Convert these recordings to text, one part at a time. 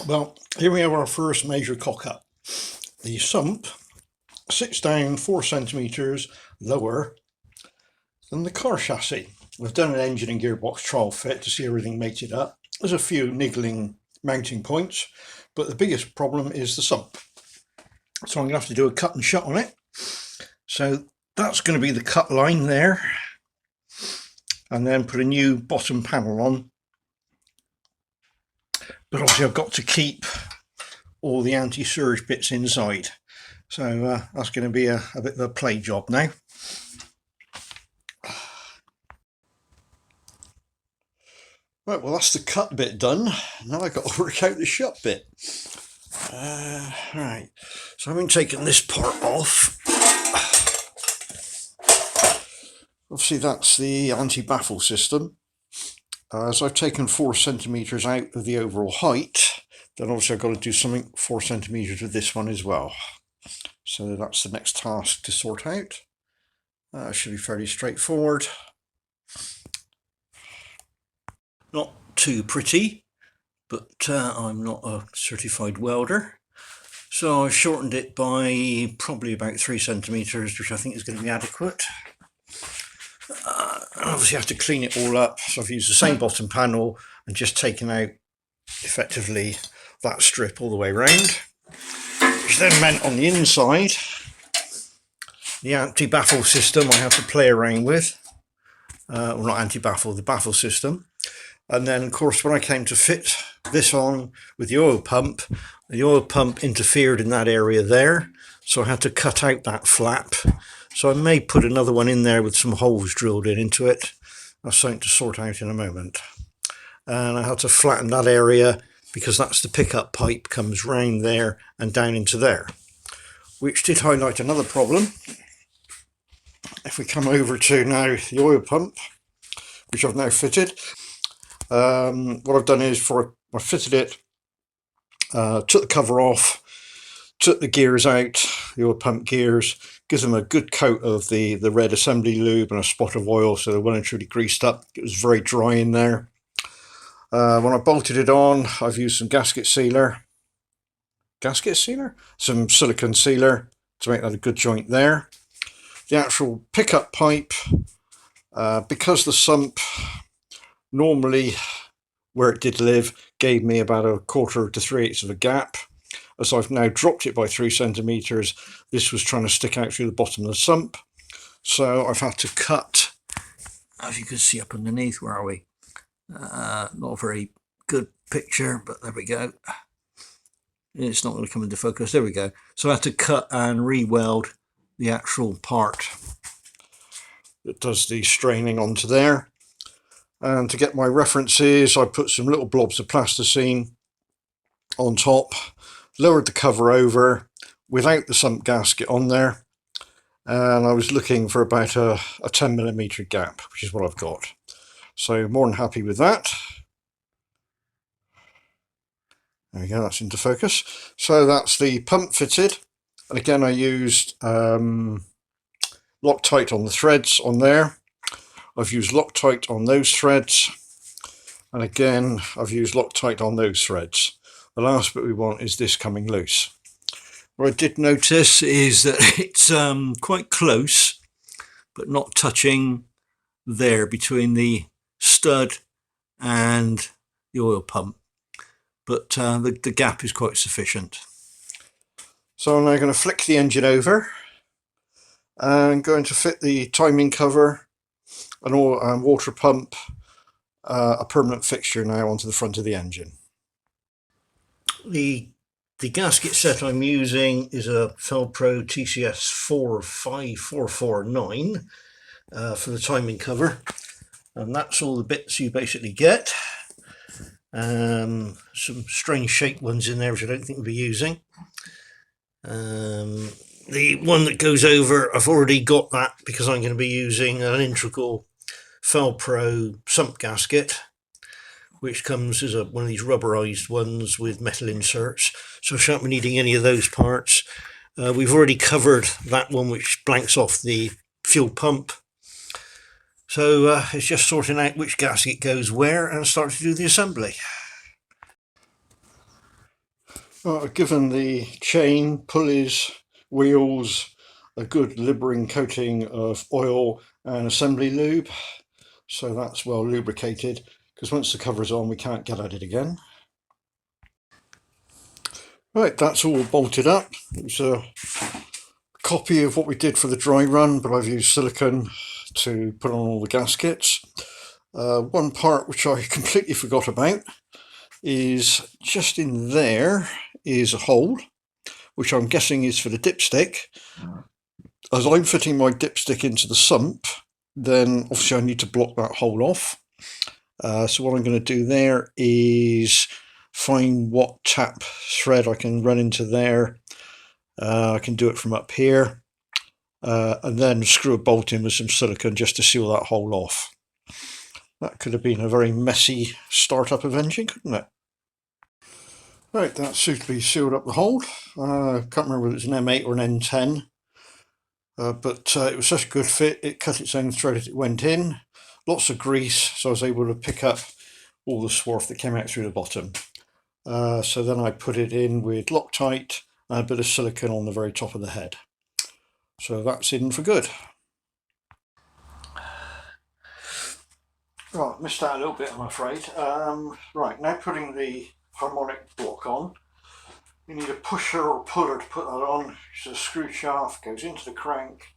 Well, here we have our first major cock-up. The Sump sits down 4 centimetres lower than the car chassis. We've done an engine and gearbox trial fit to see everything mated up. There's a few niggling mounting points, but the biggest problem is the Sump. So I'm going to have to do a cut and shut on it. So that's going to be the cut line there, and then put a new bottom panel on. But obviously I've got to keep all the anti-surge bits inside. So that's going to be a bit of a play job now. Right, well that's the cut bit done. Now I've got to work out the shut bit. Right, so having taken this part off, obviously that's the anti-baffle system. As I've taken 4 centimetres out of the overall height, then obviously I've got to do something 4 centimetres with this one as well. So that's the next task to sort out. Should be fairly straightforward. Not too pretty, but I'm not a certified welder. So I've shortened it by probably about 3 centimetres, which I think is going to be adequate. Obviously I have to clean it all up, so I've used the same bottom panel and just taken out effectively that strip all the way around, which then meant on the inside the anti-baffle system I have to play around with, well not anti-baffle, the baffle system. And then of course when I came to fit this on with the oil pump interfered in that area there, so I had to cut out that flap. So I may put another one in there with some holes drilled into it. That's something to sort out in a moment. And I had to flatten that area because that's the pickup pipe comes round there and down into there, which did highlight another problem. If we come over to now the oil pump, which I've now fitted, what I've done is I fitted it, took the cover off, took the gears out, the oil pump gears, gives them a good coat of the red assembly lube and a spot of oil so they're well and truly greased up. It was very dry in there. When I bolted it on, I've used some some silicone sealer to make that a good joint there. The actual pickup pipe, because the Sump normally where it did live gave me about 1/4 to 3/8 of a gap. As I've now dropped it by 3 centimetres, this was trying to stick out through the bottom of the Sump. So I've had to cut, as you can see up underneath, where are we? Not a very good picture, but there we go. It's not going to come into focus, there we go. So I had to cut and re-weld the actual part that does the straining onto there. And to get my references, I put some little blobs of plasticine on top, lowered the cover over without the Sump gasket on there, and I was looking for about a 10mm gap, which is what I've got. So more than happy with that. There we go, that's into focus. So that's the pump fitted, and again I used Loctite on the threads on there. I've used Loctite on those threads, and again I've used Loctite on those threads. The last bit we want is this coming loose. What I did notice is that it's quite close, but not touching there between the stud and the oil pump. But the gap is quite sufficient. So I'm now going to flick the engine over and going to fit the timing cover, an water pump, a permanent fixture now onto the front of the engine. The gasket set I'm using is a Felpro TCS 45449 for the timing cover, and that's all the bits you basically get. Some strange shaped ones in there which I don't think we'll be using. The one that goes over, I've already got that because I'm going to be using an integral Felpro Sump gasket, which comes as one of these rubberized ones with metal inserts, so I shan't be needing any of those parts. We've already covered that one which blanks off the fuel pump, so it's just sorting out which gasket goes where and start to do the assembly. I've given the chain, pulleys, wheels a good libbering coating of oil and assembly lube, so that's well lubricated, because once the cover's on we can't get at it again. Right, that's all bolted up. It's a copy of what we did for the dry run, but I've used silicone to put on all the gaskets. One part which I completely forgot about is just in there is a hole, which I'm guessing is for the dipstick. As I'm fitting my dipstick into the sump, then obviously I need to block that hole off. So what I'm going to do there is find what tap thread I can run into there. I can do it from up here, and then screw a bolt in with some silicone just to seal that hole off. That could have been a very messy startup of engine, couldn't it? Right, that suitably sealed up the hole. Can't remember whether it's an M8 or an N10, but it was such a good fit. It cut its own thread as it went in. Lots of grease, so I was able to pick up all the swarf that came out through the bottom. So then I put it in with Loctite and a bit of silicone on the very top of the head. So that's in for good. Right, missed out a little bit, I'm afraid. Right, now putting the harmonic block on. You need a pusher or puller to put that on. So the screw shaft goes into the crank,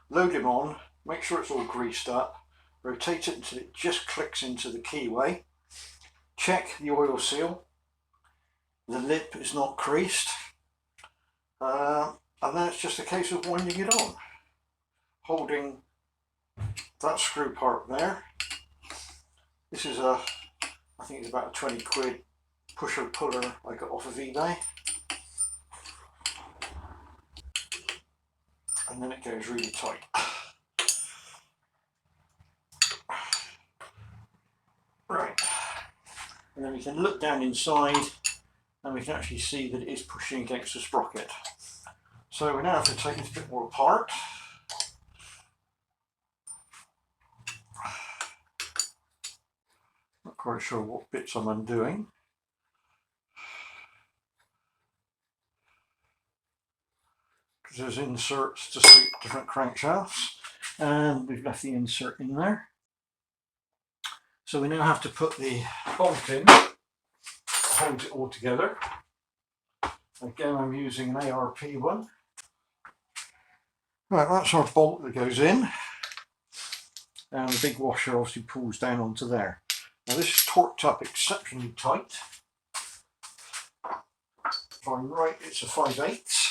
load him on, make sure it's all greased up, rotate it until it just clicks into the keyway, check the oil seal, the lip is not creased, and then it's just a case of winding it on, holding that screw part there. This is I think it's about a 20 quid pusher puller I got off of eBay. And then it goes really tight. Right. And then we can look down inside and we can actually see that it is pushing against the sprocket. So we now have to take it a bit more apart. Not quite sure what bits I'm undoing. Because there's inserts to suit different crankshafts, and we've left the insert in there. So we now have to put the bolt in, hold it all together. Again, I'm using an ARP one. Right, that's our bolt that goes in, and the big washer obviously pulls down onto there. Now this is torqued up exceptionally tight. If I'm right, it's a 5/8.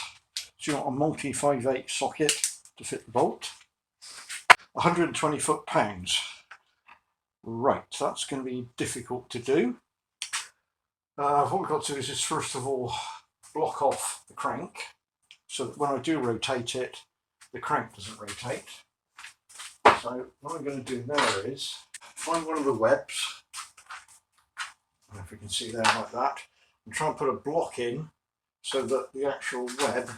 So you want a multi 5/8 socket to fit the bolt. 120 foot-pounds. Right, that's going to be difficult to do. What we've got to do is first of all block off the crank so that when I do rotate it, the crank doesn't rotate. So what I'm going to do there is find one of the webs, I don't know if we can see there like that, and try and put a block in so that the actual web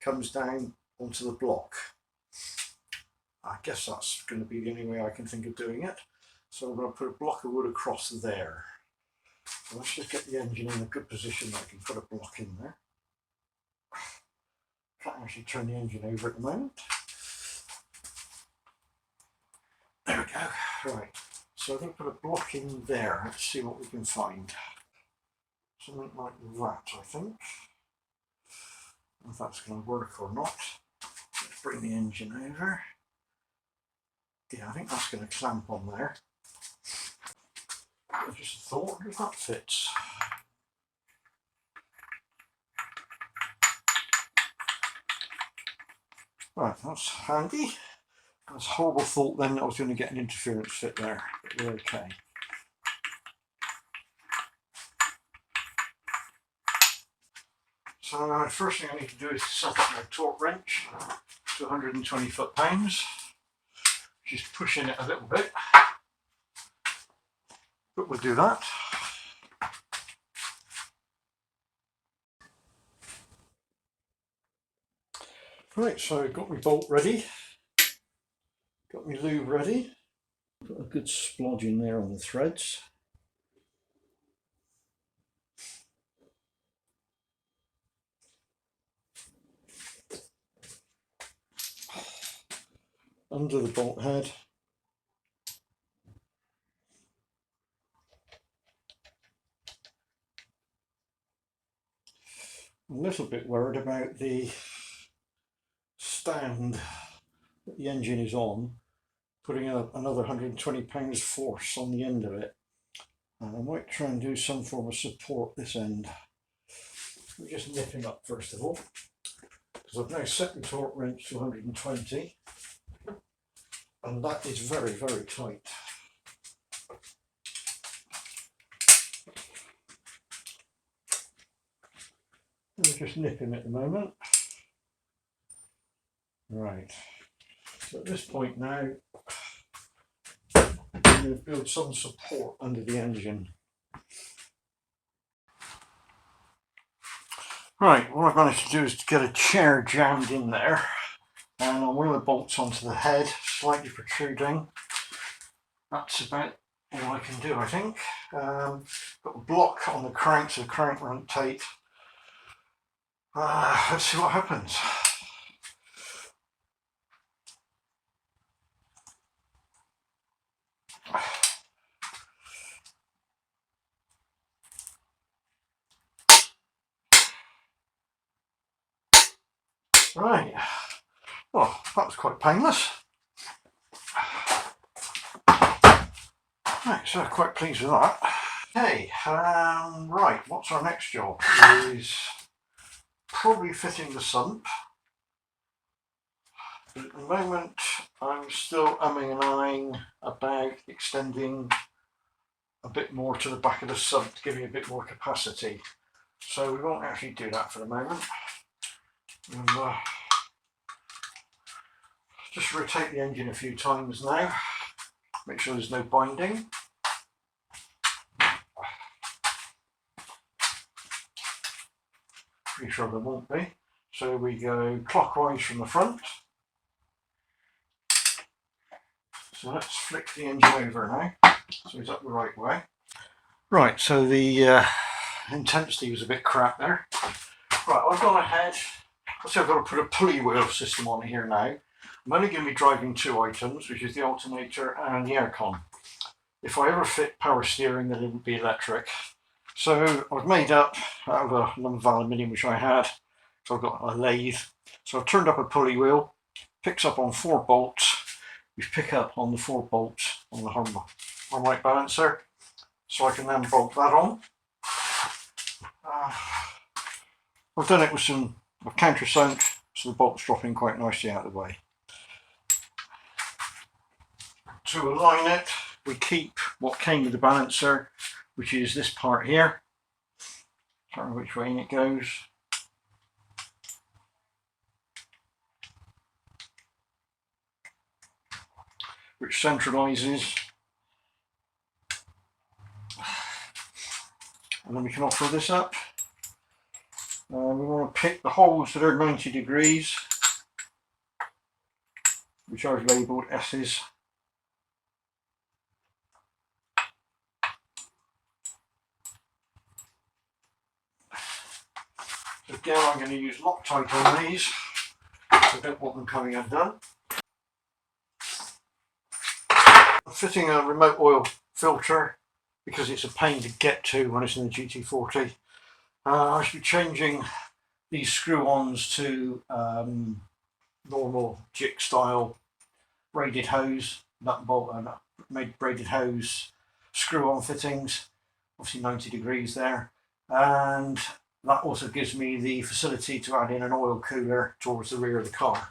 comes down onto the block. I guess that's going to be the only way I can think of doing it. So I'm going to put a block of wood across there. So let's just get the engine in a good position that I can put a block in there. Can't actually turn the engine over at the moment. There we go. Right. So I'm going to put a block in there. Let's see what we can find. Something like that, I think. I don't know if that's going to work or not. Let's bring the engine over. Yeah, I think that's going to clamp on there. Just a thought, if that fits. Right, that's handy. That's a horrible thought then that I was going to get an interference fit there, but we're okay. So the first thing I need to do is set up my torque wrench to 120 foot-pounds. Just pushing it a little bit, but we'll do that. Right, so I've got my bolt ready, got my lube ready, put a good splodge in there on the threads. under the bolt head. I'm a little bit worried about the stand that the engine is on, putting another 120 pounds force on the end of it, and I might try and do some form of support this end. We'll just nip him up first of all, because I've now set the torque wrench to 120, and that is very, very tight. We'll just nip him at the moment. Right, so at this point now, I'm going to build some support under the engine. Right, what I've managed to do is to get a chair jammed in there, and on one of the bolts onto the head, slightly protruding. That's about all I can do, I think. Got a block on the crank, so the crank won't rotate. Let's see what happens. Right, well, that was quite painless. Right, so quite pleased with that. Okay, right, what's our next job? Is probably fitting the sump. At the moment, I'm still umming and ahhing about extending a bit more to the back of the sump to give you a bit more capacity. So we won't actually do that for the moment. We'll just rotate the engine a few times now, make sure there's no binding. Pretty sure there won't be. So we go clockwise from the front. So let's flick the engine over now, so he's up the right way. Right, so the intensity was a bit crap there. Right, I've gone ahead. So I've got to put a pulley wheel system on here now. I'm only going to be driving two items, which is the alternator and the aircon. If I ever fit power steering, then it would be electric. So I've made up out of a lump of aluminium which I had. So I've got a lathe. So I've turned up a pulley wheel, picks up on 4 bolts. We pick up on the 4 bolts on the harmonic balancer. So I can then bolt that on. I've done it with some countersunk, so the bolt's dropping quite nicely out of the way. To align it, we keep what came with the balancer, which is this part here. Can't remember which way it goes. Which centralises. And then we can offer this up. We want to pick the holes that are 90 degrees, which I've labelled S's. Again, I'm going to use Loctite on these. I don't want them coming undone. I'm fitting a remote oil filter because it's a pain to get to when it's in the GT40. I should be changing these screw-ons to normal jig style braided hose, nut bolt and made braided hose screw-on fittings, obviously 90 degrees there, and that also gives me the facility to add in an oil cooler towards the rear of the car.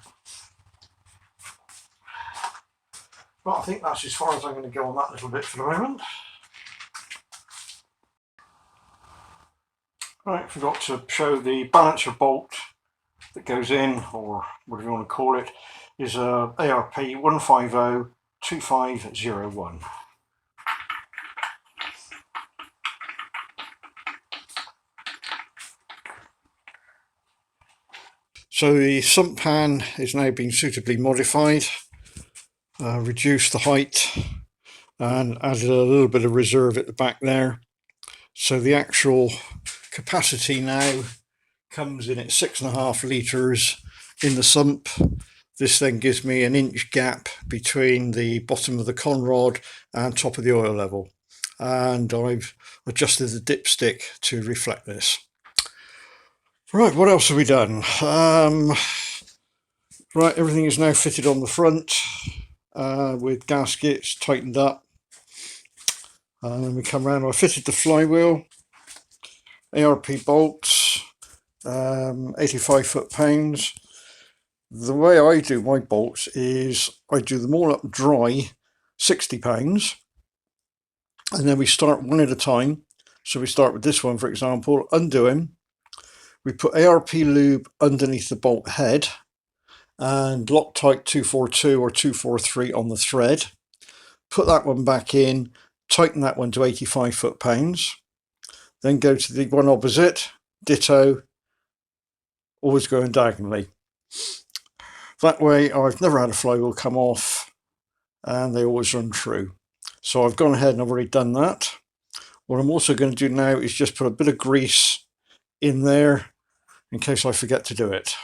But I think that's as far as I'm going to go on that little bit for the moment. Right, forgot to show the balancer bolt that goes in, or whatever you want to call it, is a ARP 1502501. So the sump pan is now being suitably modified, reduced the height and added a little bit of reserve at the back there. So the actual capacity now comes in at 6.5 litres in the sump This then gives me an inch gap between the bottom of the con rod and top of the oil level. And I've adjusted the dipstick to reflect this. Right, what else have we done? Right, everything is now fitted on the front with gaskets tightened up. And then we come around, I fitted the flywheel, ARP bolts, 85 foot-pounds. The way I do my bolts is I do them all up dry, 60 pounds, and then we start one at a time. So we start with this one, for example, undo him. We put ARP lube underneath the bolt head and Loctite 242 or 243 on the thread. Put that one back in, tighten that one to 85 foot-pounds. Then go to the one opposite, ditto, always going diagonally. That way I've never had a flywheel come off and they always run true. So I've gone ahead and I've already done that. What I'm also going to do now is just put a bit of grease in there in case I forget to do it.